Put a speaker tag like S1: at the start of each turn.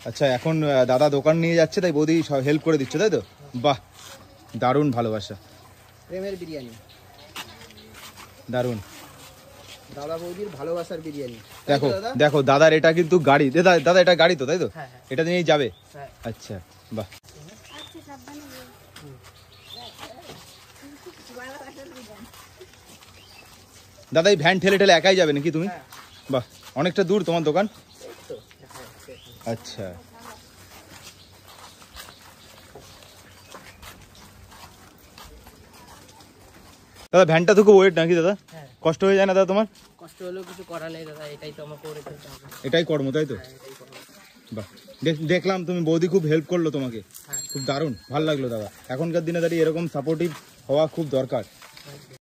S1: আচ্ছা, এখন দাদা দোকান নিয়ে যাচ্ছে তাই বৌদি হেল্প করে দিচ্ছে, তাই তো? বাহ, দারুণ ভালোবাসা।
S2: প্রেমের বিরিয়ানি,
S1: দারুণ।
S2: দাদা বৌদির ভালোবাসার বিরিয়ানি।
S1: দেখো দেখো দাদার এটা কিন্তু গাড়ি, দাদা এটা গাড়ি তো, তাই তো? এটা নিয়েই যাবে। আচ্ছা, বাহ। দাদা এই ভ্যান ঠেলে ঠেলে একাই যাবে নাকি তুমি? বাহ, অনেকটা দূর তোমার দোকান। আচ্ছা, দাদা ভ্যানটা তো খুব ওয়েট নাকি দাদা? কষ্ট হয়ে যায় না দাদা তোমার?
S2: কষ্ট হলেও কিছু করার নেই দাদা, এটাই তো আমার করে ফেলতে হবে।
S1: এটাই কর্ম, তাই তো? বাহ, দেখলাম তুমি বৌদি খুব হেল্প করলো তোমাকে, খুব দারুণ ভালো লাগলো দাদা। এখনকার দিনে দাঁড়িয়ে এরকম সাপোর্টিভ হওয়া খুব দরকার।